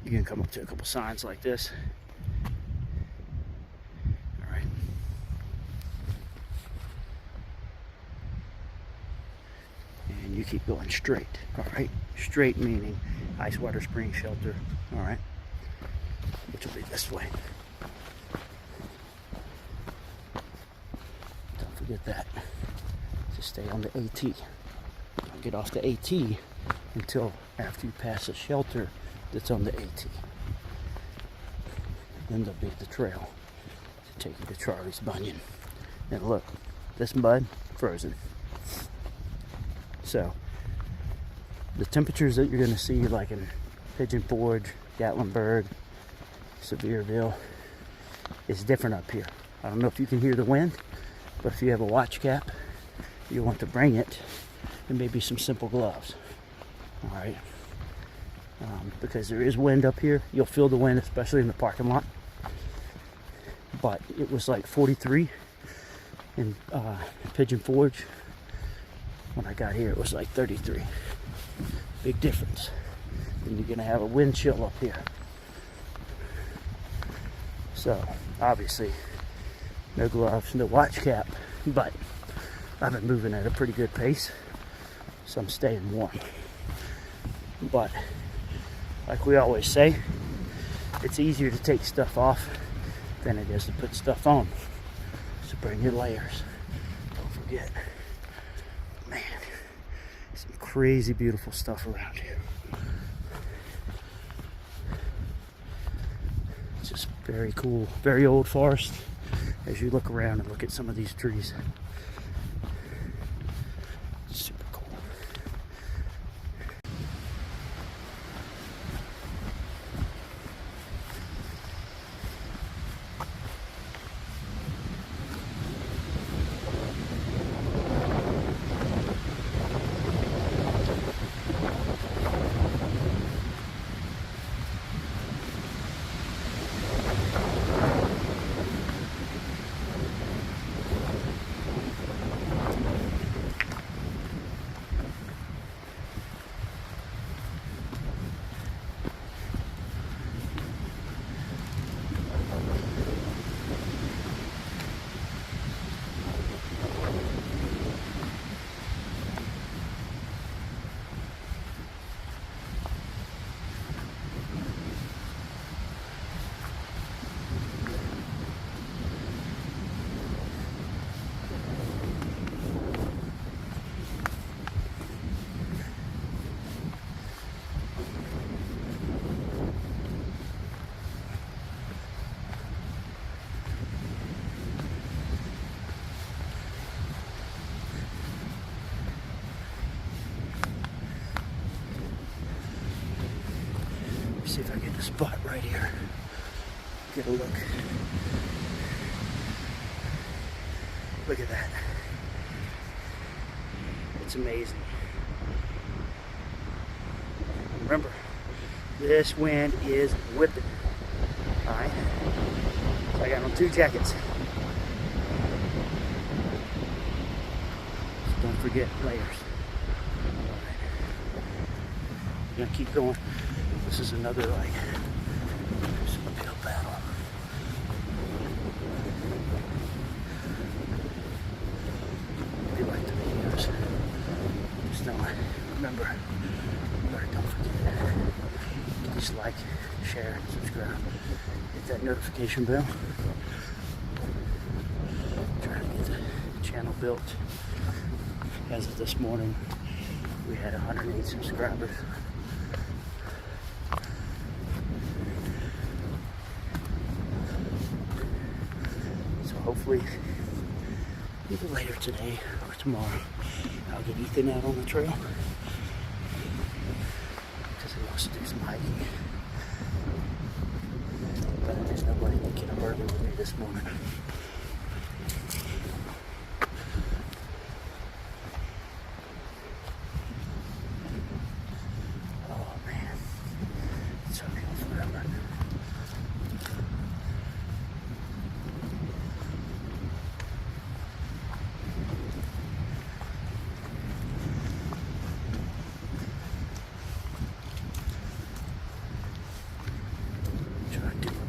You can come up to a couple signs like this. All right. And you keep going straight. All right. Straight meaning ice water spring shelter. All right. Which will be this way. Don't forget that. Just stay on the AT. Don't get off the AT until after you pass a shelter that's on the AT. Then there'll be the trail to take you to Charlie's Bunion. And look, this mud, frozen. So, the temperatures that you're going to see, like in Pigeon Forge, Gatlinburg, Sevierville, is different up here. I don't know if you can hear the wind, but if you have a watch cap, you want to bring it, and maybe some simple gloves. All right. Because there is wind up here. You'll feel the wind, especially in the parking lot. But it was like 43 in Pigeon Forge. When I got here, it was like 33. Big difference. And you're gonna have a wind chill up here. So, obviously, no gloves, no watch cap, but I've been moving at a pretty good pace, so I'm staying warm. But, like we always say, it's easier to take stuff off than it is to put stuff on. So bring your layers. Don't forget. Man, some crazy beautiful stuff around here. It's just very cool, very old forest as you look around and look at some of these trees. Super cool. See if I get a spot right here. Get a look. Look at that. It's amazing. Remember, this wind is whipping. Alright? So I got on 2 jackets. So don't forget layers. Alright. We're gonna keep going. This is another like uphill battle. We like the videos. Just don't remember. Don't forget. Please like, share, subscribe. Hit that notification bell. Trying to get the channel built. As of this morning, we had 108 subscribers. Hopefully, either later today or tomorrow, I'll get Ethan out on the trail because he wants to do some hiking. But there's nobody that can emerge with me this morning. Oh man, it's uphill forever.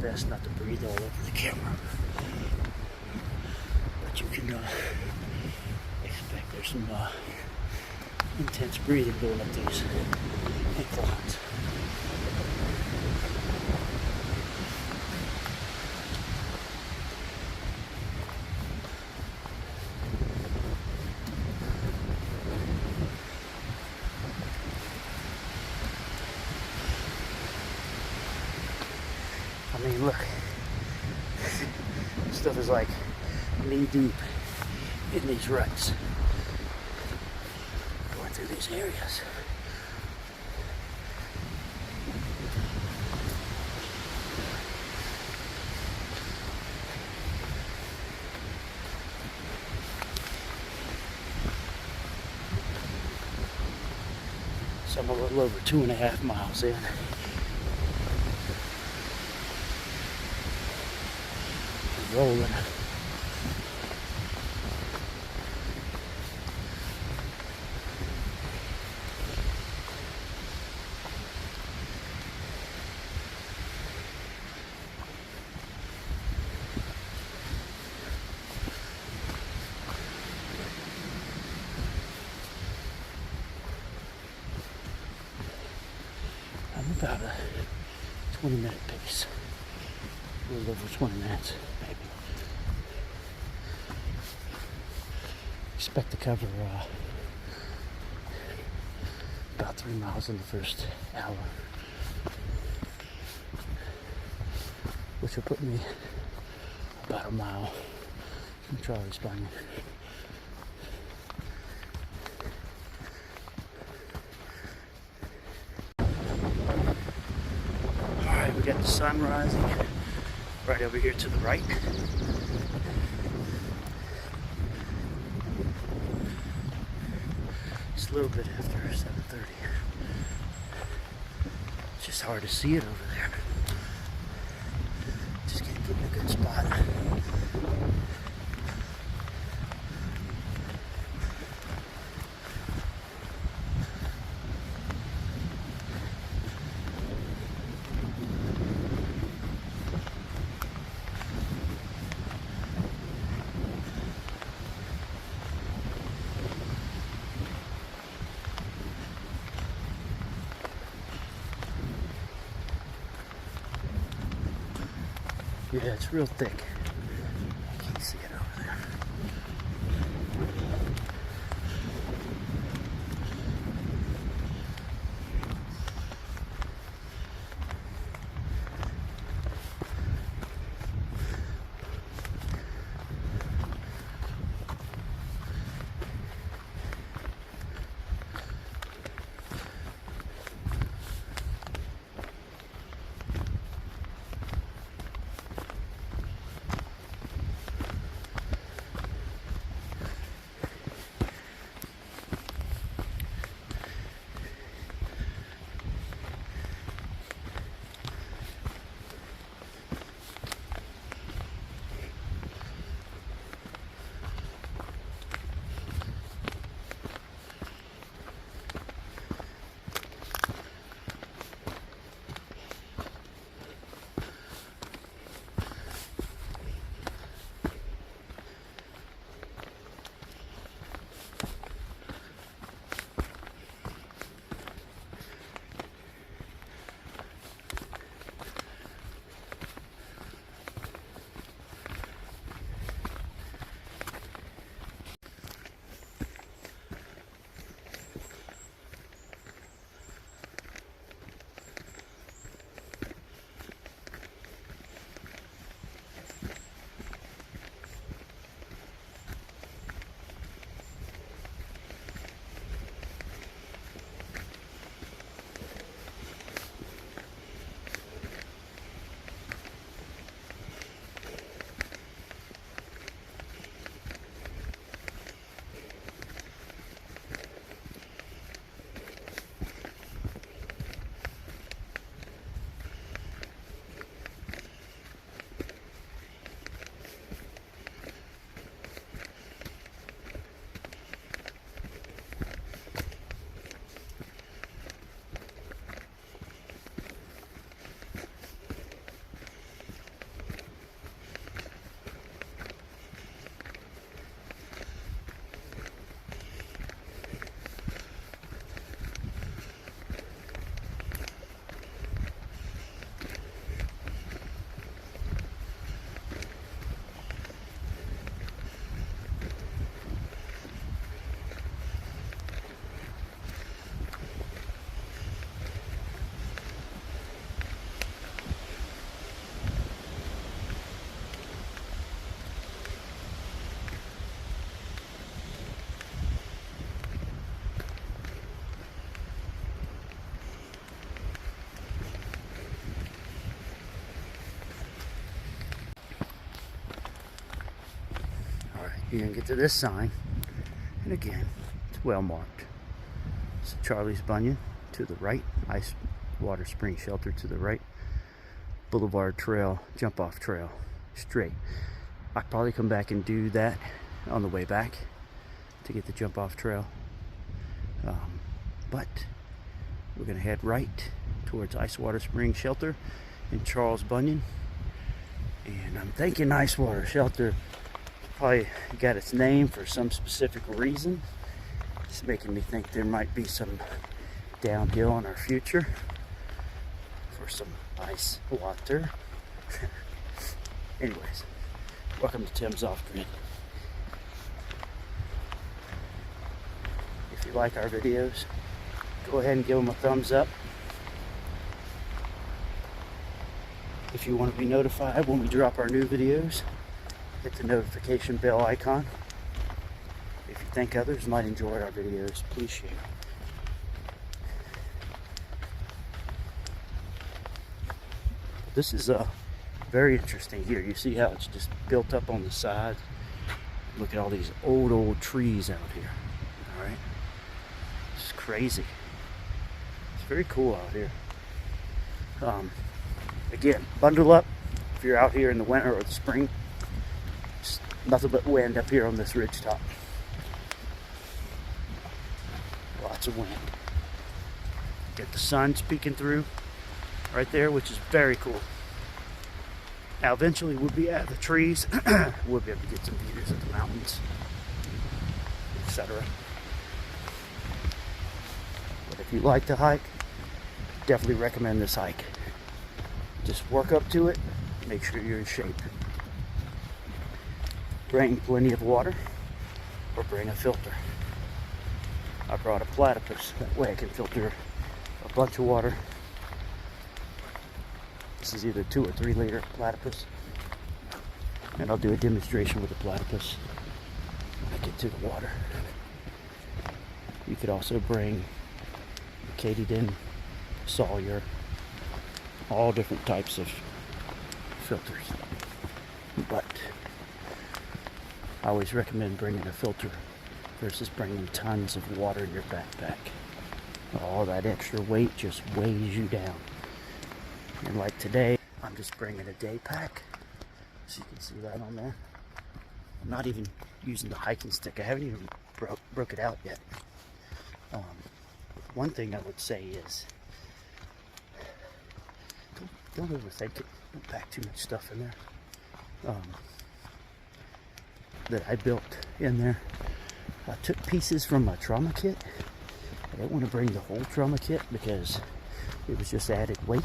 best not to breathe all over the camera. But you can expect there's some intense breathing going up these inclines. I mean, look, stuff is like knee deep in these ruts, going through these areas. So I'm a little over 2.5 miles in. Rolling. I'm about a 20-minute pace. A little over 20 minutes, maybe. Expect to cover about 3 miles in the first hour, which will put me about a mile from Charlie's Bunion. Alright, we got the sun rising right over here to the right. It's a little bit after 7:30. It's just hard to see it over there. Just can't get in a good spot. Yeah, it's real thick. I can't see it over there. you're gonna get to this sign, and again, it's well marked. So Charlie's Bunion to the right, Ice Water Spring Shelter to the right, Boulevard Trail, Jump Off Trail, straight. I'll probably come back and do that on the way back to get the Jump Off Trail. But we're gonna head right towards Ice Water Spring Shelter in Charles Bunion. And I'm thinking Ice Water Shelter probably got its name for some specific reason. It's making me think there might be some downhill in our future for some ice water. Anyways, welcome to Tim's Off Grid. If you like our videos, go ahead and give them a thumbs up. If you want to be notified when we drop our new videos, hit the notification bell icon. If you think others might enjoy our videos, please share. This is very interesting here. You see how it's just built up on the side. Look at all these old trees out here. All right, it's crazy. It's very cool out here. Again, bundle up if you're out here in the winter or the spring. It's nothing but wind up here on this ridge top. Lots of wind. Get the sun peeking through right there, which is very cool. Now eventually we'll be at the trees. We'll be able to get some views of the mountains, etc. But if you like to hike, definitely recommend this hike. Just work up to it, make sure you're in shape. Bring plenty of water or bring a filter. I brought a platypus, that way I can filter a bunch of water. This is either 2 or 3 liter platypus, and I'll do a demonstration with the platypus when I get to the water. You could also bring Katydid, Sawyer, all different types of filters, but I always recommend bringing a filter versus bringing tons of water in your backpack. All that extra weight just weighs you down. And like today, I'm just bringing a day pack, so you can see that on there. I'm not even using the hiking stick. I haven't even broke it out yet. One thing I would say is, don't overthink it. Don't pack too much stuff in there. That I built in there. I took pieces from my trauma kit. I didn't want to bring the whole trauma kit because it was just added weight.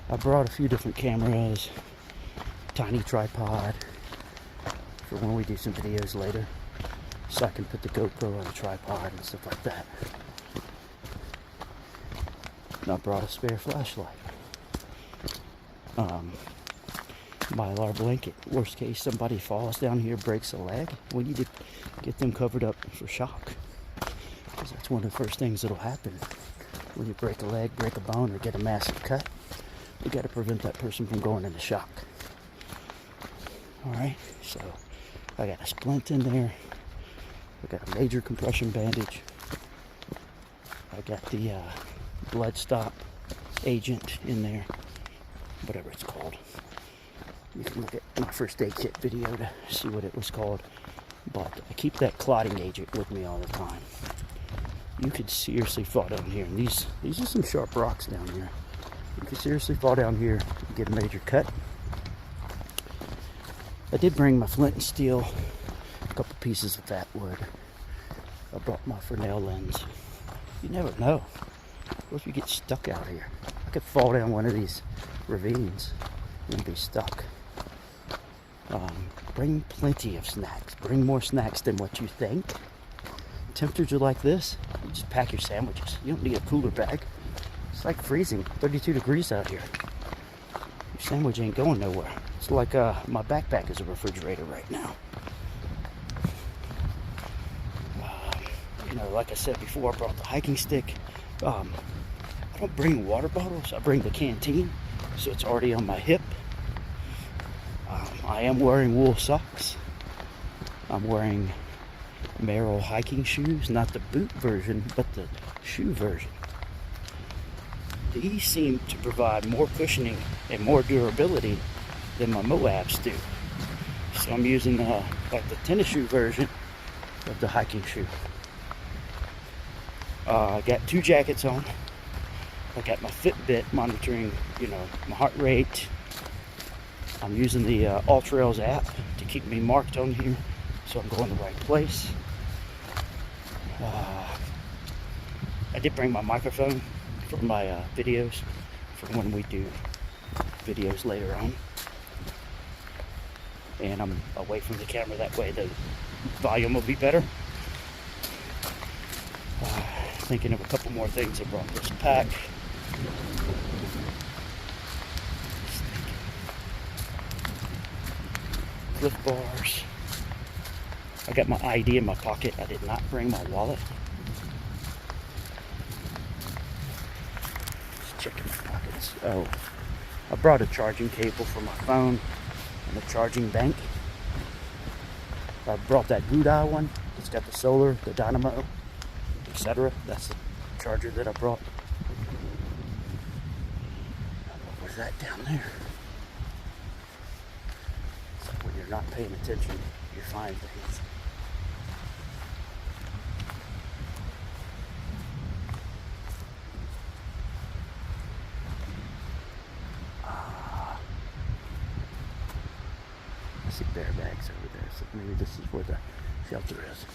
I brought a few different cameras, tiny tripod for when we do some videos later, so I can put the GoPro on the tripod and stuff like that. And I brought a spare flashlight. Mylar blanket. Worst case, somebody falls down here, breaks a leg. We need to get them covered up for shock, because that's one of the first things that'll happen when you break a leg, break a bone, or get a massive cut. We got to prevent that person from going into shock. All right, so I got a splint in there. I got a major compression bandage. I got the blood stop agent in there, whatever it's called. You can look at my first aid kit video to see what it was called. But I keep that clotting agent with me all the time. You could seriously fall down here, and these are some sharp rocks down here. You could seriously fall down here and get a major cut. I did bring my flint and steel, a couple pieces of that wood. I brought my Fresnel lens. You never know. What if you get stuck out here? I could fall down one of these ravines and be stuck. Bring plenty of snacks. Bring more snacks than what you think. Temperatures are like this, you just pack your sandwiches. You don't need a cooler bag. It's like freezing, 32 degrees out here. Your sandwich ain't going nowhere. It's like my backpack is a refrigerator right now. You know, like I said before, I brought the hiking stick. I don't bring water bottles. I bring the canteen, so it's already on my hip. I am wearing wool socks. I'm wearing Merrell hiking shoes, not the boot version, but the shoe version. These seem to provide more cushioning and more durability than my Moabs do. So I'm using like the tennis shoe version of the hiking shoe. I got 2 jackets on. I got my Fitbit monitoring, my heart rate. I'm using the AllTrails app to keep me marked on here, so I'm going the right place. I did bring my microphone for my videos, for when we do videos later on. And I'm away from the camera, that way the volume will be better. Thinking of a couple more things. I brought this pack. Cliff bars. I got my ID in my pocket. I did not bring my wallet. Just checking my pockets. Oh, I brought a charging cable for my phone and a charging bank. I brought that Gudai one. It's got the solar, the dynamo, etc. That's the charger that I brought. What was that down there? It's like when you're not paying attention, you find things. I see bear bags over there, so maybe this is where the shelter is.